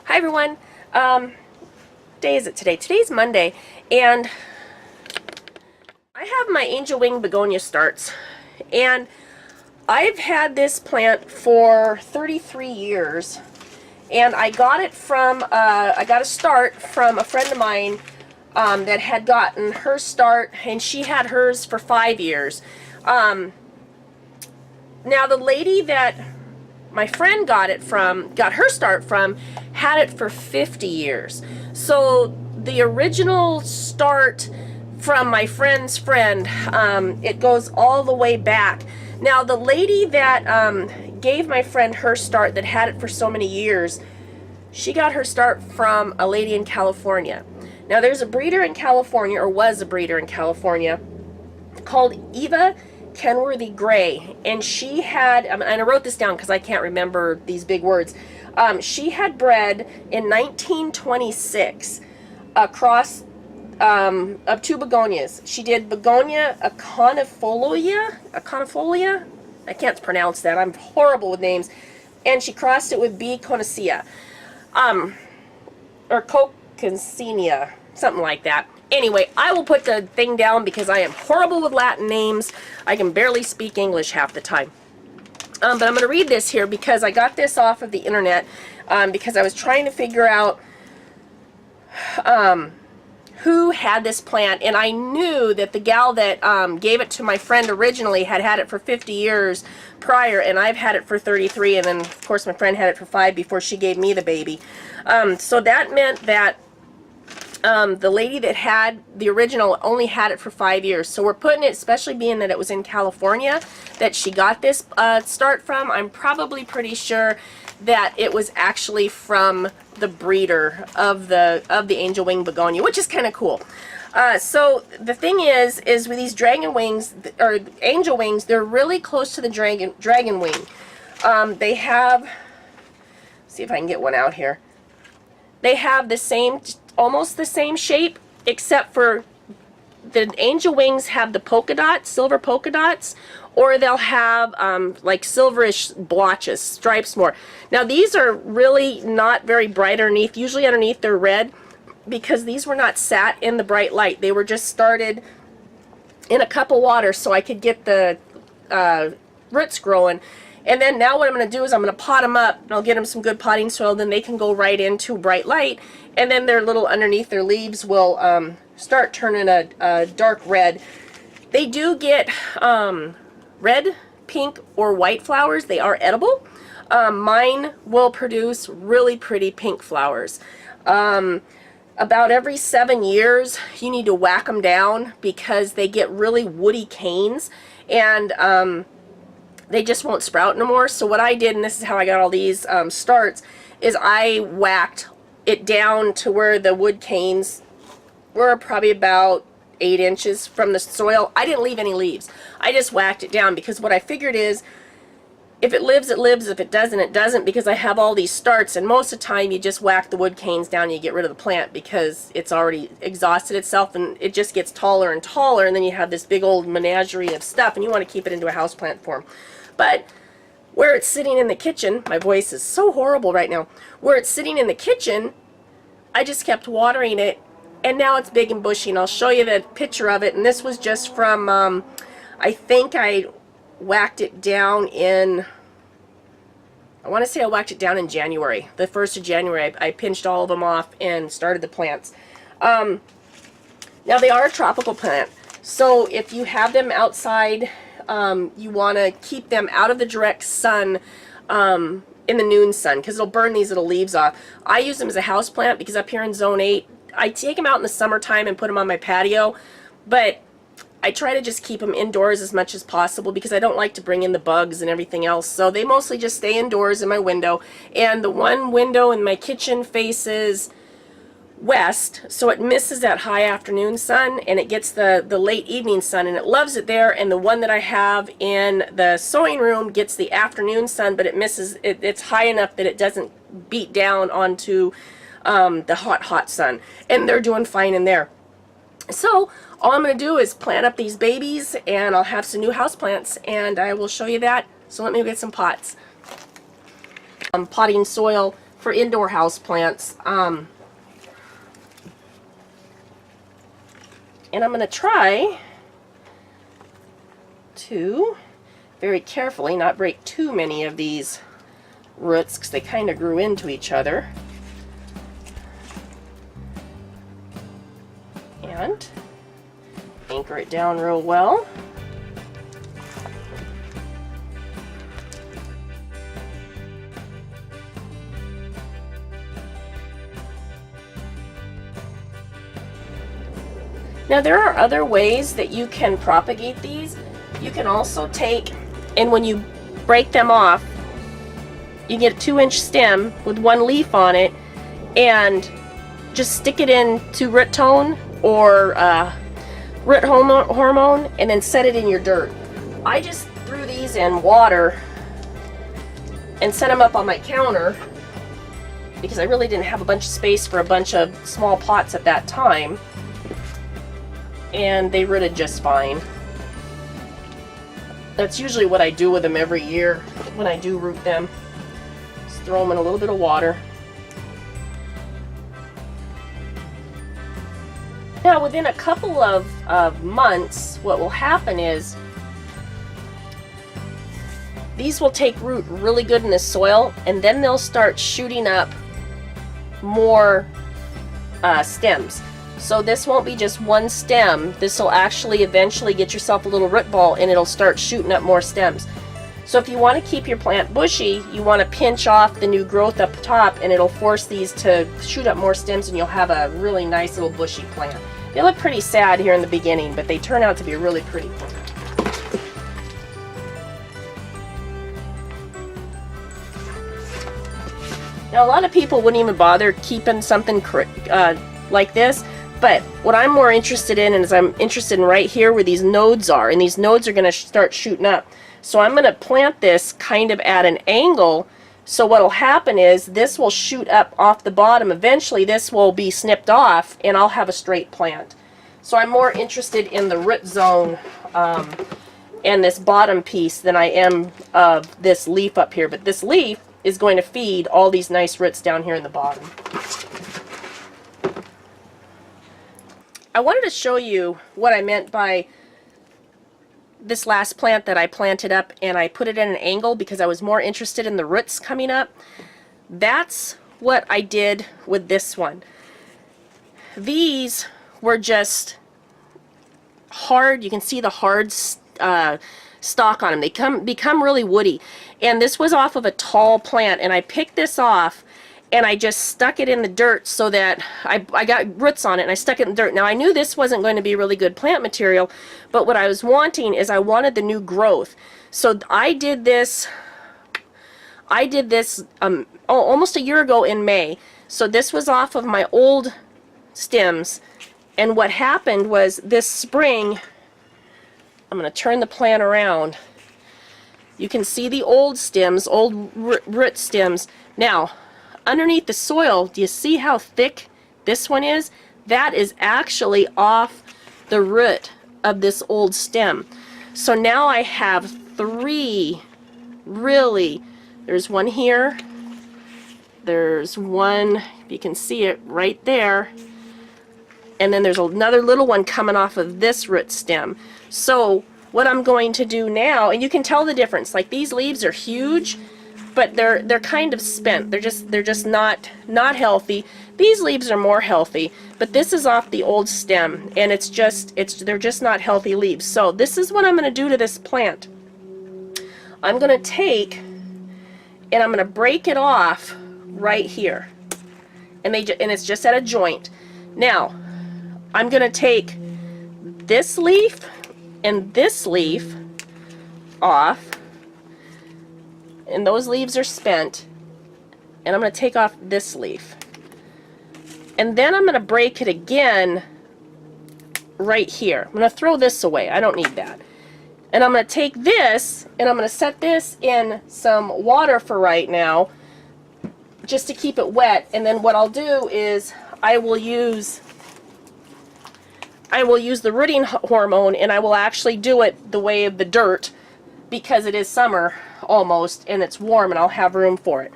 Hi everyone. Day is it today? Today's Monday, and I have my angel wing begonia starts, and I've had this plant for 33 years, and I got it from I got a start from a friend of mine that had gotten her start, and she had hers for 5 years. Now the lady that my friend got her start from, had it for 50 years. So the original start from my friend's friend, it goes all the way back. Now the lady that gave my friend her start, that had it for so many years, she got her start from a lady in California. Now there's a breeder in California, or was a breeder in California, called Eva Kenworthy Gray, and she had, and I wrote this down because I can't remember these big words. She had bred in 1926 a cross of two begonias. She did begonia aconifolia, I can't pronounce that, I'm horrible with names, and she crossed it with begonia, or cocancenia, something like that. Anyway, I will put the thing down because I am horrible with Latin names. I can barely speak English half the time. But I'm going to read this here because I got this off of the internet because I was trying to figure out who had this plant, and I knew that the gal that gave it to my friend originally had had it for 50 years prior, and I've had it for 33, and then of course my friend had it for 5 before she gave me the baby. So that meant that the lady that had the original only had it for 5 years. So we're putting it, especially being that it was in California that she got this start from, I'm probably pretty sure that it was actually from the breeder of the angel wing begonia, which is kind of cool. So the thing is with these dragon wings, or angel wings, they're really close to the dragon wing. They have, see if I can get one out here. They have the same, almost the same shape, except for the angel wings have the polka dots, silver polka dots, or they'll have like silverish blotches, stripes more. Now these are really not very bright underneath. Usually underneath they're red because these were not sat in the bright light. They were just started in a cup of water so I could get the roots growing. And then now what I'm going to do is I'm going to pot them up, and I'll get them some good potting soil, then they can go right into bright light, and then their little, underneath their leaves will start turning a dark red. They do get red, pink, or white flowers. They are edible. Mine will produce really pretty pink flowers. About every 7 years you need to whack them down because they get really woody canes, and they just won't sprout no more. So what I did, and this is how I got all these starts, is I whacked it down to where the wood canes were probably about 8 inches from the soil. I didn't leave any leaves. I just whacked it down because what I figured is, if it lives, it lives. If it doesn't, it doesn't, because I have all these starts, and most of the time you just whack the wood canes down and you get rid of the plant because it's already exhausted itself, and it just gets taller and taller, and then you have this big old menagerie of stuff, and you want to keep it into a houseplant form. But where it's sitting in the kitchen, my voice is so horrible right now, where it's sitting in the kitchen, I just kept watering it, and now it's big and bushy, and I'll show you the picture of it. And this was just from, I think I whacked it down in, I want to say I whacked it down in January, the 1st of January. I pinched all of them off and started the plants. Now they are a tropical plant, so if you have them outside, you want to keep them out of the direct sun in the noon sun, because it'll burn these little leaves off. I use them as a house plant because up here in Zone 8, I take them out in the summertime and put them on my patio, but I try to just keep them indoors as much as possible because I don't like to bring in the bugs and everything else. So they mostly just stay indoors in my window, and the one window in my kitchen faces west, so it misses that high afternoon sun and it gets the late evening sun, and it loves it there. And the one that I have in the sewing room gets the afternoon sun, but it misses it, it's high enough that it doesn't beat down onto the hot sun, and they're doing fine in there. So all I'm going to do is plant up these babies, and I'll have some new house plants, and I will show you that. So let me get some pots. Potting soil for indoor house plants. And I'm going to try to very carefully not break too many of these roots because they kind of grew into each other. And anchor it down real well. Now there are other ways that you can propagate these. You can also take, and when you break them off, you get a 2-inch stem with 1 leaf on it, and just stick it into root tone or root hormone, and then set it in your dirt. I just threw these in water and set them up on my counter because I really didn't have a bunch of space for a bunch of small pots at that time. And they rooted just fine. That's usually what I do with them every year when I do root them. Just throw them in a little bit of water. Now within a couple of months, what will happen is these will take root really good in the soil, and then they'll start shooting up more stems. So this won't be just one stem. This will actually eventually get yourself a little root ball, and it'll start shooting up more stems. So if you want to keep your plant bushy, you want to pinch off the new growth up top, and it'll force these to shoot up more stems, and you'll have a really nice little bushy plant. They look pretty sad here in the beginning, but they turn out to be a really pretty plant. Now a lot of people wouldn't even bother keeping something like this. But what I'm more interested in is I'm interested in right here where these nodes are, and these nodes are going to start shooting up. So I'm going to plant this kind of at an angle, so what will happen is this will shoot up off the bottom. Eventually this will be snipped off and I'll have a straight plant. So I'm more interested in the root zone and this bottom piece than I am of this leaf up here. But this leaf is going to feed all these nice roots down here in the bottom. I wanted to show you what I meant by this last plant that I planted up, and I put it at an angle because I was more interested in the roots coming up. That's what I did with this one. These were just hard. You can see the hard stalk on them. They become really woody. And this was off of a tall plant, and I picked this off and I just stuck it in the dirt so that I got roots on it, and I stuck it in the dirt. Now I knew this wasn't going to be really good plant material, but what I was wanting is I wanted the new growth. So I did this almost a year ago in May. So this was off of my old stems, and what happened was this spring, I'm going to turn the plant around. You can see the old stems, old root stems. Now underneath the soil, do you see how thick this one is? That is actually off the root of this old stem. So now I have 3 really, there's one here, there's one, you can see it right there, and then there's another little one coming off of this root stem. So what I'm going to do now, and you can tell the difference, like these leaves are huge, but they're kind of spent. They're just not healthy. These leaves are more healthy, but this is off the old stem, and they're just not healthy leaves. So this is what I'm going to do to this plant. I'm going to take and I'm going to break it off right here, and it's just at a joint. Now I'm going to take this leaf and this leaf off, and those leaves are spent, and I'm going to take off this leaf, and then I'm going to break it again right here. I'm going to throw this away. I don't need that. And I'm going to take this and I'm going to set this in some water for right now just to keep it wet, and then what I'll do is I will use the rooting hormone, and I will actually do it the way of the dirt because it is summer almost and it's warm and I'll have room for it.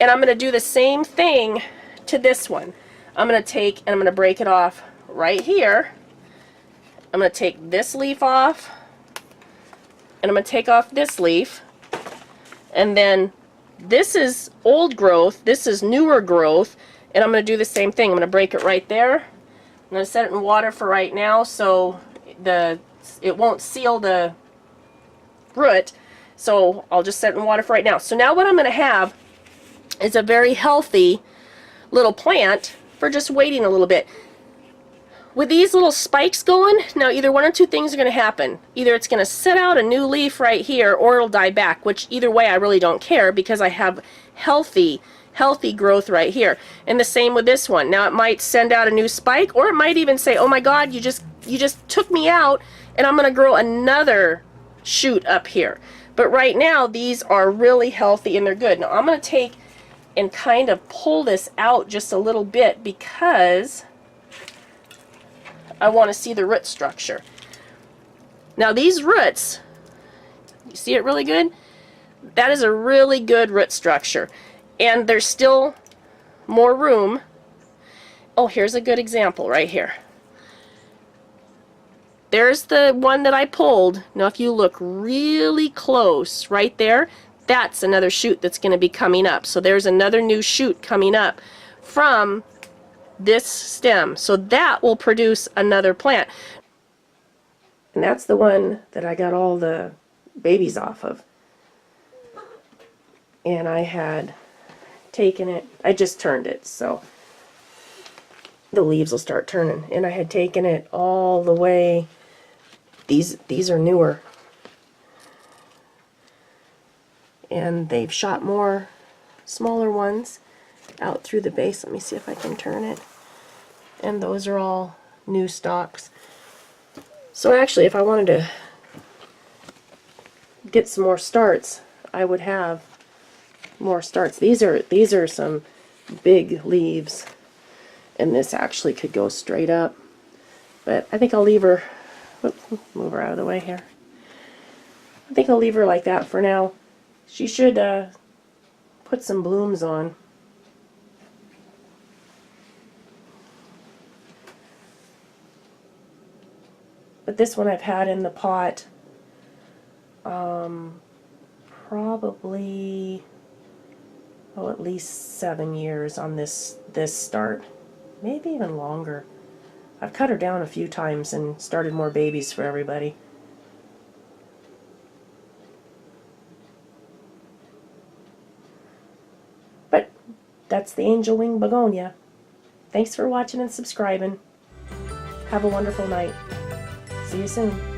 And I'm going to do the same thing to this one. I'm going to take and I'm going to break it off right here. I'm going to take this leaf off, and I'm going to take off this leaf, and then this is old growth, this is newer growth, and I'm going to do the same thing. I'm going to break it right there. I'm going to set it in water for right now so it won't seal the root, so I'll just set it in water for right now. So now what I'm going to have is a very healthy little plant for just waiting a little bit. With these little spikes going, now either one or two things are going to happen. Either it's going to set out a new leaf right here, or it'll die back, which either way I really don't care because I have healthy growth right here. And the same with this one. Now it might send out a new spike, or it might even say, oh my God, you just took me out, and I'm going to grow another shoot up here. But right now these are really healthy and they're good. Now I'm going to take and kind of pull this out just a little bit because I want to see the root structure. Now these roots, you see it really good? That is a really good root structure. And there's still more room. Oh, here's a good example right here. There's the one that I pulled. Now if you look really close right there, that's another shoot that's going to be coming up. So there's another new shoot coming up from this stem. So that will produce another plant. And that's the one that I got all the babies off of. And I had taken it, I just turned it, so the leaves will start turning. And I had taken it all the way, these are newer. And they've shot more smaller ones out through the base. Let me see if I can turn it. And those are all new stalks. So actually, if I wanted to get some more starts, I would have more starts. These are some big leaves, and this actually could go straight up. But I think I'll leave her, move her out of the way here. I think I'll leave her like that for now. She should put some blooms on. But this one I've had in the pot probably at least 7 years on this start, maybe even longer. I've cut her down a few times and started more babies for everybody. But that's the angel wing begonia. Thanks for watching and subscribing. Have a wonderful night. See you soon.